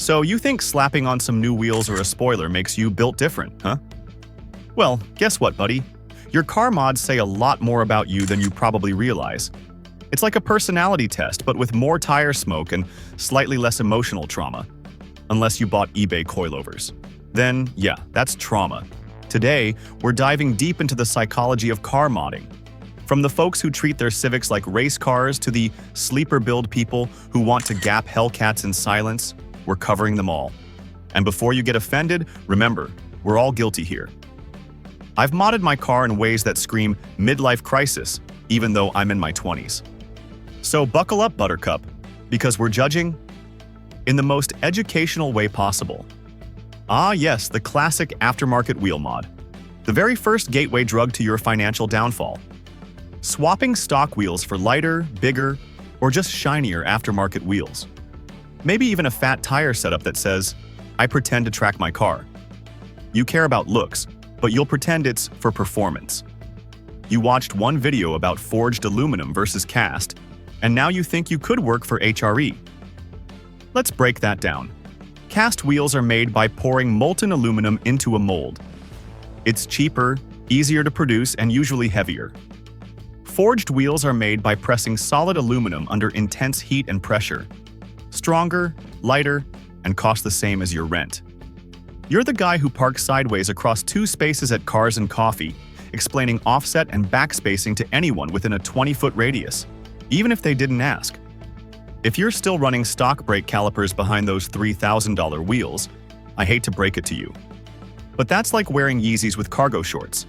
So you think slapping on some new wheels or a spoiler makes you built different, huh? Well, guess what, buddy? Your car mods say a lot more about you than you probably realize. It's like a personality test, but with more tire smoke and slightly less emotional trauma. Unless you bought eBay coilovers. Then, yeah, that's trauma. Today, we're diving deep into the psychology of car modding. From the folks who treat their Civics like race cars to the sleeper build people who want to gap Hellcats in silence, we're covering them all. And before you get offended, remember, we're all guilty here. I've modded my car in ways that scream midlife crisis, even though I'm in my 20s. So buckle up, Buttercup, because we're judging in the most educational way possible. Ah yes, the classic aftermarket wheel mod. The very first gateway drug to your financial downfall. Swapping stock wheels for lighter, bigger, or just shinier aftermarket wheels. Maybe even a fat tire setup that says, I pretend to track my car. You care about looks, but you'll pretend it's for performance. You watched one video about forged aluminum versus cast, and now you think you could work for HRE. Let's break that down. Cast wheels are made by pouring molten aluminum into a mold. It's cheaper, easier to produce, and usually heavier. Forged wheels are made by pressing solid aluminum under intense heat and pressure. Stronger, lighter, and cost the same as your rent. You're the guy who parks sideways across 2 spaces at Cars and Coffee, explaining offset and backspacing to anyone within a 20-foot radius, even if they didn't ask. If you're still running stock brake calipers behind those $3,000 wheels, I hate to break it to you. But that's like wearing Yeezys with cargo shorts.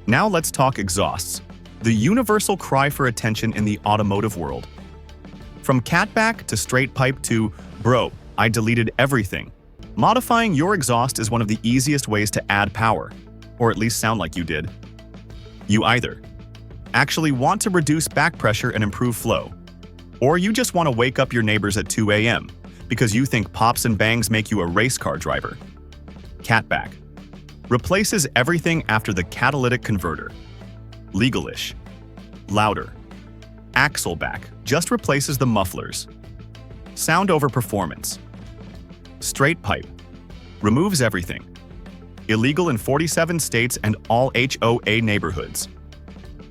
Now let's talk exhausts, the universal cry for attention in the automotive world. From catback to straight pipe to, bro, I deleted everything. Modifying your exhaust is one of the easiest ways to add power, or at least sound like you did. You either actually want to reduce back pressure and improve flow, or you just want to wake up your neighbors at 2 a.m. because you think pops and bangs make you a race car driver. Catback replaces everything after the catalytic converter. Legalish. Louder. Axleback just replaces the mufflers. Sound over performance. Straight pipe removes everything. Illegal in 47 states and all HOA neighborhoods.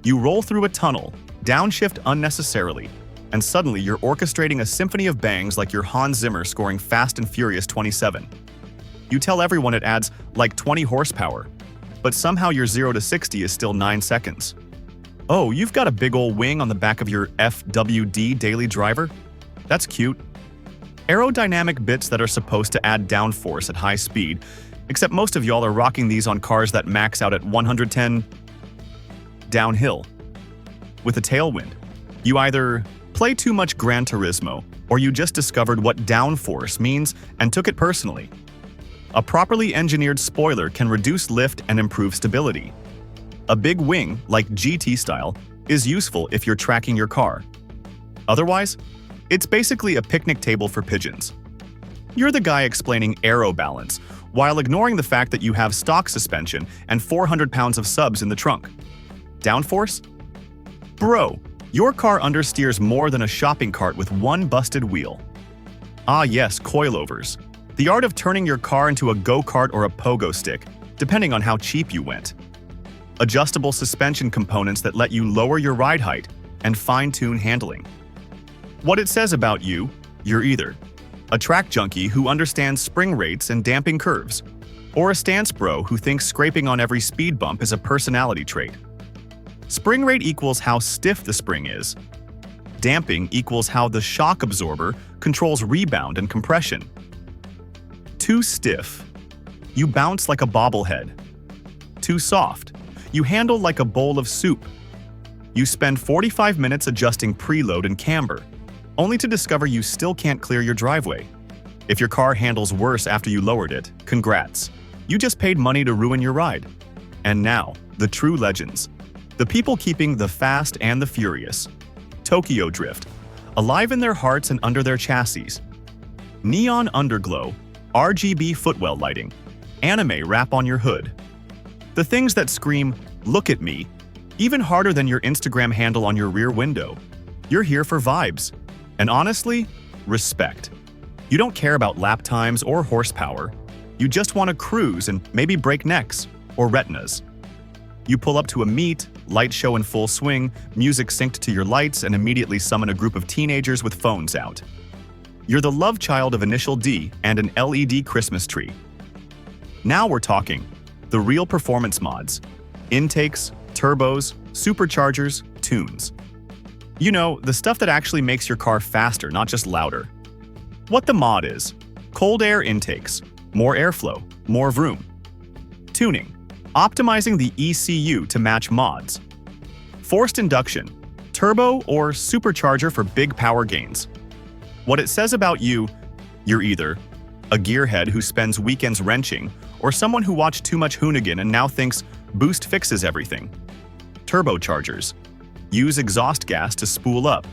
You roll through a tunnel, downshift unnecessarily, and suddenly you're orchestrating a symphony of bangs like you're Hans Zimmer scoring Fast and Furious 27. You tell everyone it adds like 20 horsepower, but somehow your 0 to 60 is still 9 seconds. Oh, you've got a big ol' wing on the back of your FWD daily driver? That's cute. Aerodynamic bits that are supposed to add downforce at high speed, except most of y'all are rocking these on cars that max out at 110 downhill. With a tailwind, you either play too much Gran Turismo, or you just discovered what downforce means and took it personally. A properly engineered spoiler can reduce lift and improve stability. A big wing, like GT style, is useful if you're tracking your car. Otherwise, it's basically a picnic table for pigeons. You're the guy explaining aero balance, while ignoring the fact that you have stock suspension and 400 pounds of subs in the trunk. Downforce? Bro, your car understeers more than a shopping cart with one busted wheel. Ah yes, coilovers. The art of turning your car into a go-kart or a pogo stick, depending on how cheap you went. Adjustable suspension components that let you lower your ride height and fine-tune handling. What it says about you, you're either a track junkie who understands spring rates and damping curves, or a stance bro who thinks scraping on every speed bump is a personality trait. Spring rate equals how stiff the spring is. Damping equals how the shock absorber controls rebound and compression. Too stiff. You bounce like a bobblehead. Too soft. You handle like a bowl of soup. You spend 45 minutes adjusting preload and camber, only to discover you still can't clear your driveway. If your car handles worse after you lowered it, congrats. You just paid money to ruin your ride. And now, the true legends. The people keeping the fast and the furious. Tokyo Drift, alive in their hearts and under their chassis. Neon underglow, RGB footwell lighting, anime wrap on your hood. The things that scream, look at me, even harder than your Instagram handle on your rear window. You're here for vibes. And honestly, respect. You don't care about lap times or horsepower. You just want to cruise and maybe break necks or retinas. You pull up to a meet, light show in full swing, music synced to your lights, and immediately summon a group of teenagers with phones out. You're the love child of Initial D and an LED Christmas tree. Now we're talking. The real performance mods. Intakes, turbos, superchargers, tunes. You know, the stuff that actually makes your car faster, not just louder. What the mod is: cold air intakes, more airflow, more vroom. Tuning, optimizing the ECU to match mods. Forced induction, turbo or supercharger for big power gains. What it says about you: you're either a gearhead who spends weekends wrenching, or someone who watched too much Hoonigan and now thinks boost fixes everything. Turbochargers, use exhaust gas to spool up,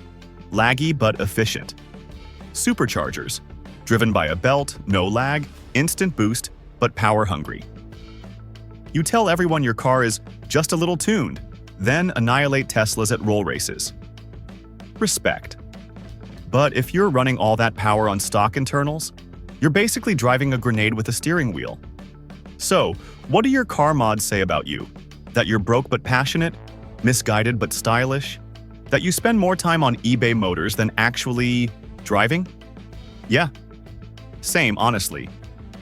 laggy but efficient. Superchargers, driven by a belt, no lag, instant boost, but power hungry. You tell everyone your car is just a little tuned, then annihilate Teslas at roll races. Respect. But if you're running all that power on stock internals, you're basically driving a grenade with a steering wheel. So, what do your car mods say about you? That you're broke but passionate? Misguided but stylish? That you spend more time on eBay Motors than actually driving? Yeah. Same, honestly.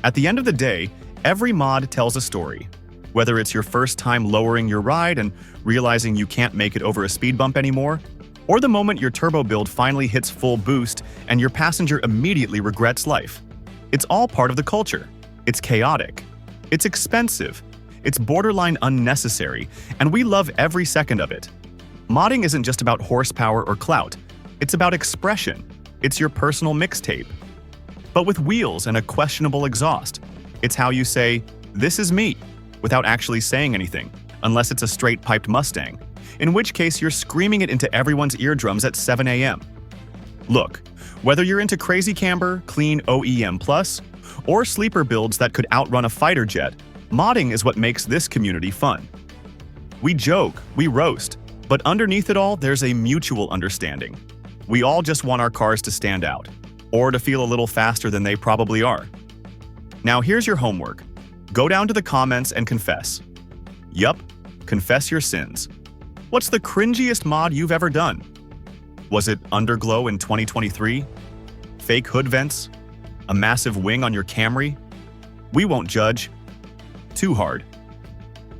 At the end of the day, every mod tells a story. Whether it's your first time lowering your ride and realizing you can't make it over a speed bump anymore, or the moment your turbo build finally hits full boost and your passenger immediately regrets life. It's all part of the culture. It's chaotic. It's expensive. It's borderline unnecessary, and we love every second of it. Modding isn't just about horsepower or clout. It's about expression. It's your personal mixtape. But with wheels and a questionable exhaust. It's how you say, "This is me," without actually saying anything, unless it's a straight-piped Mustang, in which case you're screaming it into everyone's eardrums at 7 a.m. Look, whether you're into crazy camber, clean OEM+, or sleeper builds that could outrun a fighter jet, modding is what makes this community fun. We joke, we roast, but underneath it all, there's a mutual understanding. We all just want our cars to stand out, or to feel a little faster than they probably are. Now here's your homework. Go down to the comments and confess. Yup, confess your sins. What's the cringiest mod you've ever done? Was it underglow in 2023? Fake hood vents? A massive wing on your Camry? We won't judge. Too hard.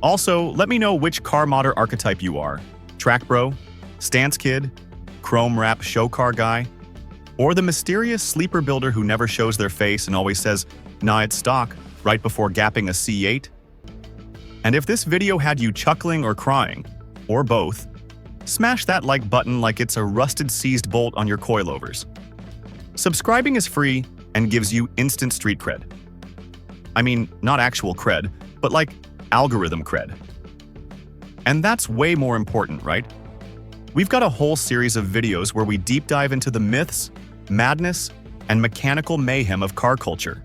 Also, let me know which car modder archetype you are. Track bro? Stance kid? Chrome wrap show car guy? Or the mysterious sleeper builder who never shows their face and always says, "Nah, it's stock," right before gapping a C8? And if this video had you chuckling or crying, or both, smash that like button like it's a rusted seized bolt on your coilovers. Subscribing is free and gives you instant street cred. I mean, not actual cred, but like algorithm cred. And that's way more important, right? We've got a whole series of videos where we deep dive into the myths, madness, and mechanical mayhem of car culture.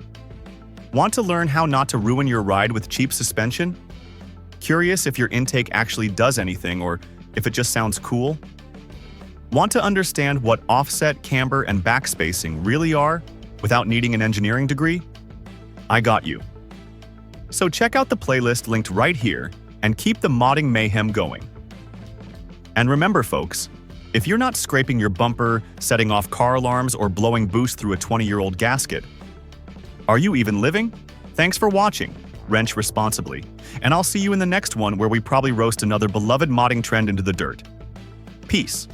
Want to learn how not to ruin your ride with cheap suspension? Curious if your intake actually does anything or if it just sounds cool? Want to understand what offset, camber, and backspacing really are without needing an engineering degree? I got you. So check out the playlist linked right here and keep the modding mayhem going. And remember, folks, if you're not scraping your bumper, setting off car alarms, or blowing boost through a 20-year-old gasket, are you even living? Thanks for watching. Wrench responsibly. And I'll see you in the next one where we probably roast another beloved modding trend into the dirt. Peace.